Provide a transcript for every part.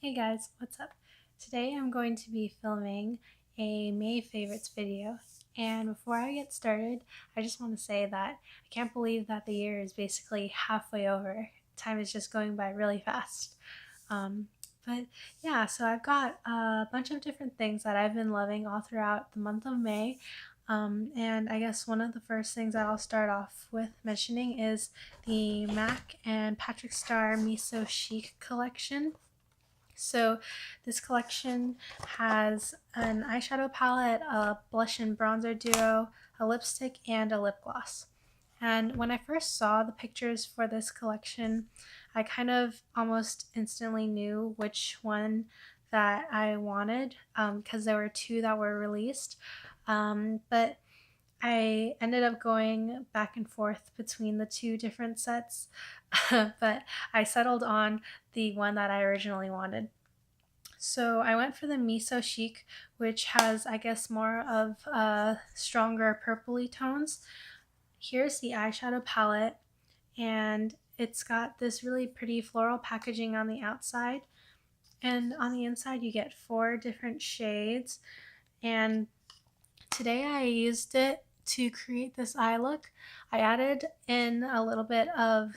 Hey guys, what's up? Today I'm going to be filming a May favorites video, and before I get started, I just want to say that I can't believe that the year is basically halfway over. Time is just going by really fast. Um, but yeah, so I've got a bunch of different things that I've been loving all throughout the month of May. And I guess one of the first things that I'll start off with mentioning is the MAC and Patrick Star Miso Chic collection. So this collection has an eyeshadow palette, a blush and bronzer duo, a lipstick, and a lip gloss. And when I first saw the pictures for this collection, I kind of almost instantly knew which one that I wanted because there were two that were released. But I ended up going back and forth between the two different sets, but I settled on the one that I originally wanted. So I went for the Miso Chic, which has, I guess, more of stronger purpley tones. Here's the eyeshadow palette, and it's got this really pretty floral packaging on the outside. And on the inside, you get 4 different shades. And today I used it to create this eye look. I added in a little bit of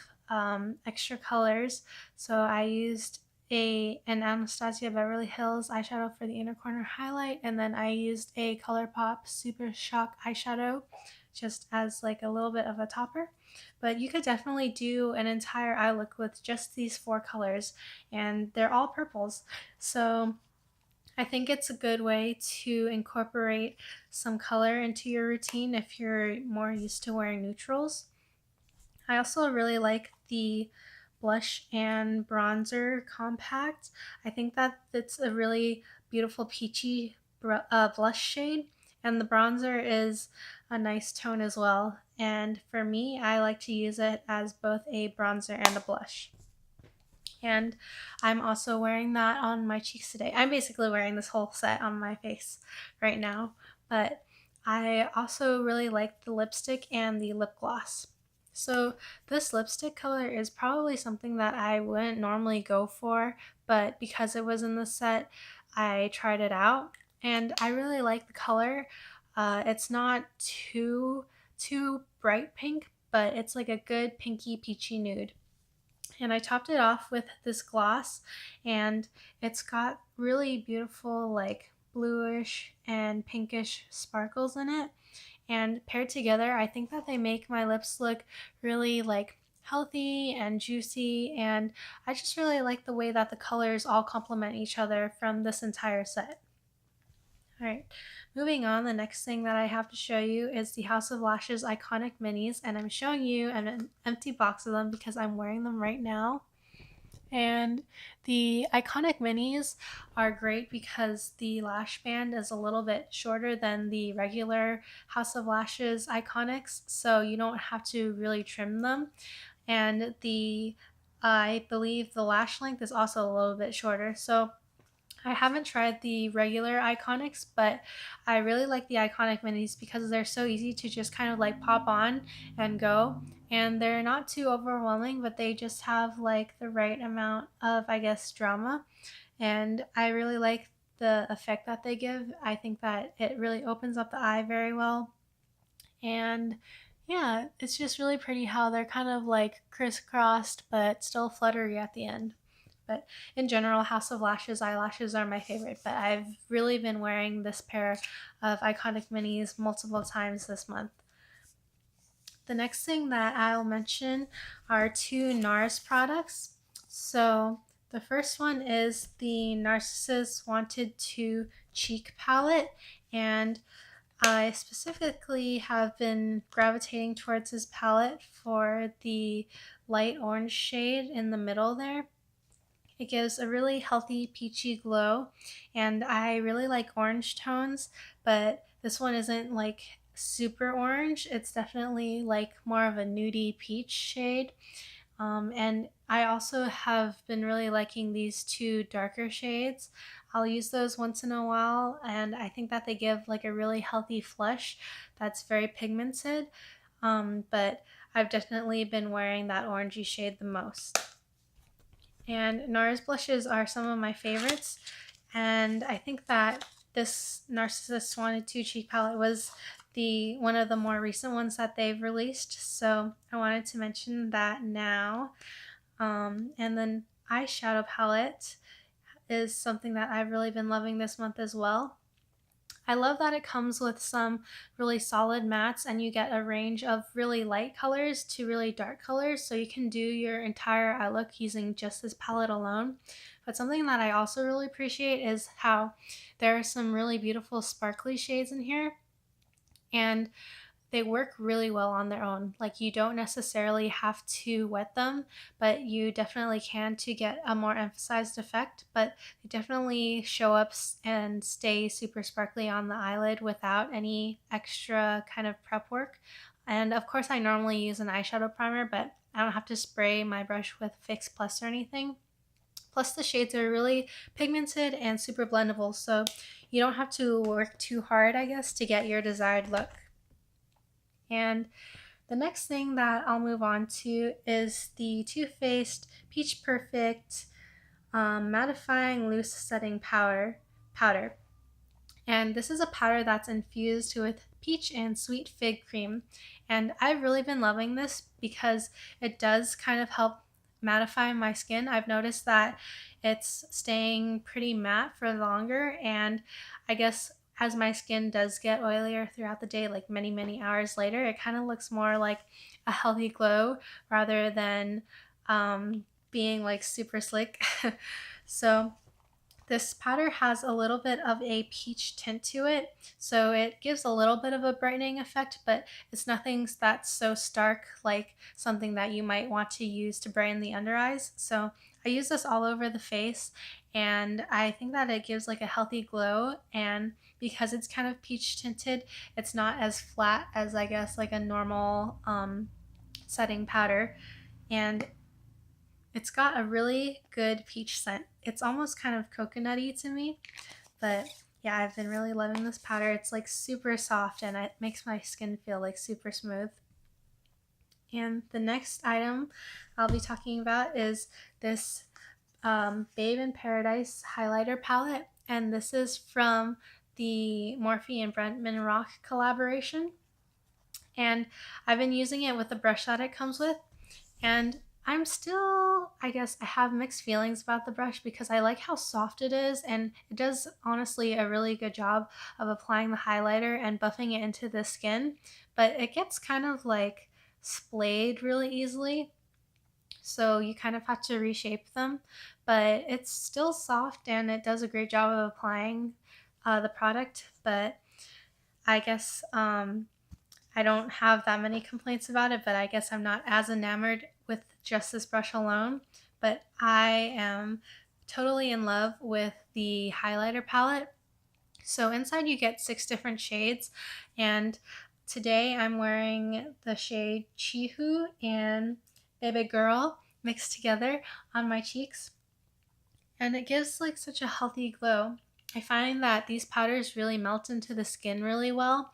extra colors. So I used an Anastasia Beverly Hills eyeshadow for the inner corner highlight, and then I used a ColourPop Super Shock eyeshadow just as like a little bit of a topper. But you could definitely do an entire eye look with just these 4 colors, and they're all purples. So I think it's a good way to incorporate some color into your routine if you're more used to wearing neutrals. I also really like the blush and bronzer compact. I think that it's a really beautiful peachy blush shade, and the bronzer is a nice tone as well. And for me, I like to use it as both a bronzer and a blush. And I'm also wearing that on my cheeks today. I'm basically wearing this whole set on my face right now, but I also really like the lipstick and the lip gloss. So this lipstick color is probably something that I wouldn't normally go for, but because it was in the set, I tried it out, and I really like the color. It's not too bright pink, but it's like a good pinky peachy nude. And I topped it off with this gloss, and it's got really beautiful like bluish and pinkish sparkles in it, and paired together I think that they make my lips look really like healthy and juicy, and I just really like the way that the colors all complement each other from this entire set. Alright, moving on, the next thing that I have to show you is the House of Lashes Iconic Minis, and I'm showing you an empty box of them because I'm wearing them right now. And the Iconic Minis are great because the lash band is a little bit shorter than the regular House of Lashes Iconics, so you don't have to really trim them. And I believe the lash length is also a little bit shorter, so I haven't tried the regular Iconics, but I really like the Iconic Minis because they're so easy to just kind of like pop on and go. And they're not too overwhelming, but they just have like the right amount of, I guess, drama. And I really like the effect that they give. I think that it really opens up the eye very well. And yeah, it's just really pretty how they're kind of like crisscrossed, but still fluttery at the end. But in general, House of Lashes eyelashes are my favorite, but I've really been wearing this pair of Iconic Minis multiple times this month. The next thing that I'll mention are 2 NARS products. So the first one is the Narcissus Wanted to Cheek palette, and I specifically have been gravitating towards this palette for the light orange shade in the middle there. It gives a really healthy peachy glow, and I really like orange tones, but this one isn't like super orange. It's definitely like more of a nudie peach shade. And I also have been really liking these 2 darker shades. I'll use those once in a while, and I think that they give like a really healthy flush that's very pigmented. But I've definitely been wearing that orangey shade the most. And NARS blushes are some of my favorites, and I think that this Narcissus 1-2 cheek palette was one of the more recent ones that they've released, so I wanted to mention that now. And then eyeshadow palette is something that I've really been loving this month as well. I love that it comes with some really solid mattes, and you get a range of really light colors to really dark colors, so you can do your entire eye look using just this palette alone. But something that I also really appreciate is how there are some really beautiful sparkly shades in here, and they work really well on their own. Like, you don't necessarily have to wet them, but you definitely can to get a more emphasized effect. But they definitely show up and stay super sparkly on the eyelid without any extra kind of prep work. And of course, I normally use an eyeshadow primer, but I don't have to spray my brush with Fix Plus or anything. Plus, the shades are really pigmented and super blendable, so you don't have to work too hard, I guess, to get your desired look. And the next thing that I'll move on to is the Too Faced Peach Perfect Mattifying Loose Setting Powder. And this is a powder that's infused with peach and sweet fig cream. And I've really been loving this because it does kind of help mattify my skin. I've noticed that it's staying pretty matte for longer, and I guess as my skin does get oilier throughout the day, like many hours later, it kind of looks more like a healthy glow rather than being like super slick. So this powder has a little bit of a peach tint to it, so it gives a little bit of a brightening effect, but it's nothing that's so stark like something that you might want to use to brighten the under eyes. So I use this all over the face, and I think that it gives like a healthy glow, and because it's kind of peach tinted, it's not as flat as, I guess, like a normal setting powder, and it's got a really good peach scent. It's almost kind of coconutty to me, but yeah, I've been really loving this powder. It's like super soft, and it makes my skin feel like super smooth. And the next item I'll be talking about is this Babe in Paradise highlighter palette, and this is from the Morphe and Bretman Rock collaboration. And I've been using it with the brush that it comes with, and I'm still, I guess, I have mixed feelings about the brush because I like how soft it is, and it does honestly a really good job of applying the highlighter and buffing it into the skin, but it gets kind of like splayed really easily, so you kind of have to reshape them, but it's still soft and it does a great job of applying the product. But I guess I don't have that many complaints about it, but I guess I'm not as enamored with just this brush alone. But I am totally in love with the highlighter palette. So inside you get 6 different shades, and today I'm wearing the shade Chihu and Baby Girl mixed together on my cheeks, and it gives like such a healthy glow. I find that these powders really melt into the skin really well,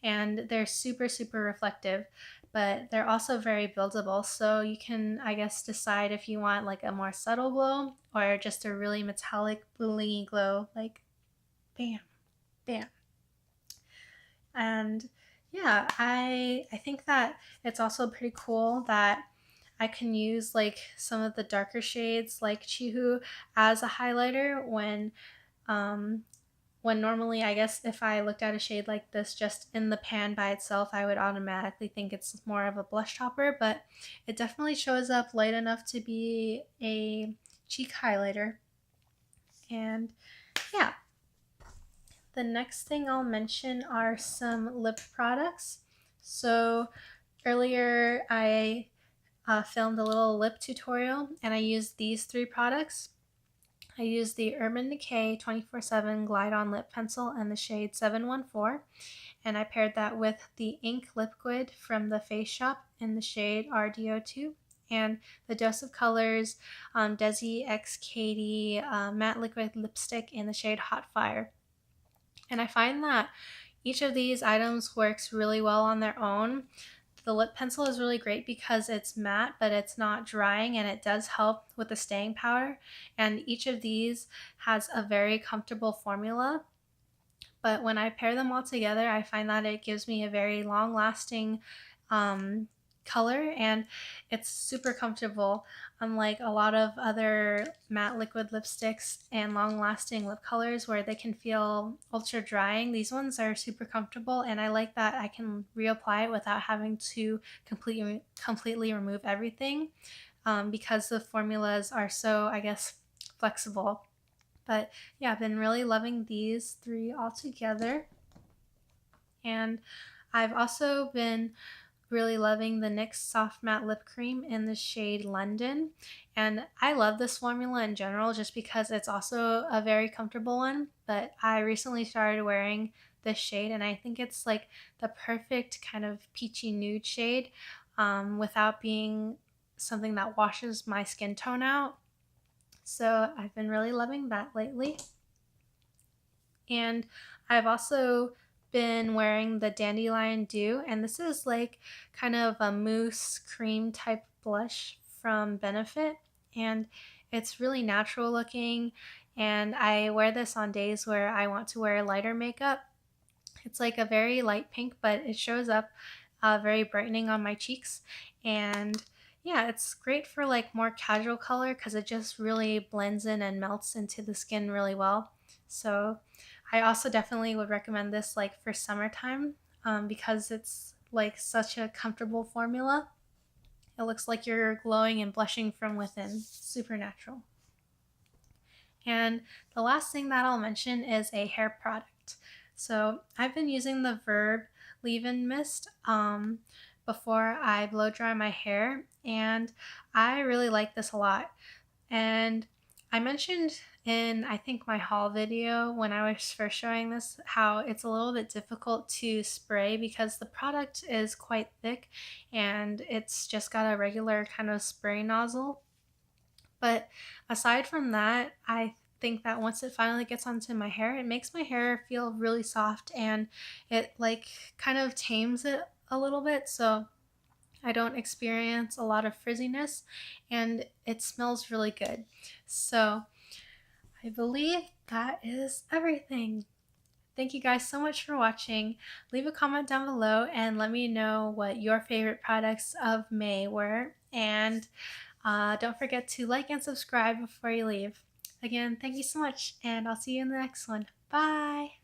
and they're super reflective, but they're also very buildable, so you can, I guess, decide if you want like a more subtle glow or just a really metallic blingy glow, like bam bam. And yeah, I think that it's also pretty cool that I can use like some of the darker shades like Chihu as a highlighter when normally, I guess, if I looked at a shade like this just in the pan by itself, I would automatically think it's more of a blush topper, but it definitely shows up light enough to be a cheek highlighter. And yeah, the next thing I'll mention are some lip products. So earlier I filmed a little lip tutorial, and I used these 3 products. I used the Urban Decay 24/7 Glide On Lip Pencil in the shade 714, and I paired that with the Ink Liquid from the Face Shop in the shade RDO2, and the Dose of Colors Desi X Katie Matte Liquid Lipstick in the shade Hot Fire. And I find that each of these items works really well on their own. The lip pencil is really great because it's matte, but it's not drying, and it does help with the staying power. And each of these has a very comfortable formula. But when I pair them all together, I find that it gives me a very long-lasting color, and it's super comfortable. Unlike a lot of other matte liquid lipsticks and long-lasting lip colors where they can feel ultra drying, these ones are super comfortable, and I like that I can reapply it without having to completely remove everything, because the formulas are so, I guess, flexible. But yeah, I've been really loving these three all together. And I've also been really loving the NYX Soft Matte Lip Cream in the shade London. And I love this formula in general just because it's also a very comfortable one. But I recently started wearing this shade, and I think it's like the perfect kind of peachy nude shade, without being something that washes my skin tone out. So I've been really loving that lately. And I've also been wearing the Dandelion Dew, and this is like kind of a mousse cream type blush from Benefit, and it's really natural looking, and I wear this on days where I want to wear lighter makeup. It's like a very light pink, but it shows up very brightening on my cheeks. And yeah, it's great for like more casual color because it just really blends in and melts into the skin really well. So I also definitely would recommend this like for summertime, because it's like such a comfortable formula. It looks like you're glowing and blushing from within. Super natural. And the last thing that I'll mention is a hair product. So I've been using the Verb leave-in mist before I blow dry my hair, and I really like this a lot. And I mentioned in, I think, my haul video when I was first showing this how it's a little bit difficult to spray because the product is quite thick and it's just got a regular kind of spray nozzle. But aside from that, I think that once it finally gets onto my hair, it makes my hair feel really soft, and it like kind of tames it a little bit, so I don't experience a lot of frizziness, and it smells really good. So I believe that is everything. Thank you guys so much for watching. Leave a comment down below and let me know what your favorite products of May were. And don't forget to like and subscribe before you leave. Again, thank you so much, and I'll see you in the next one. Bye!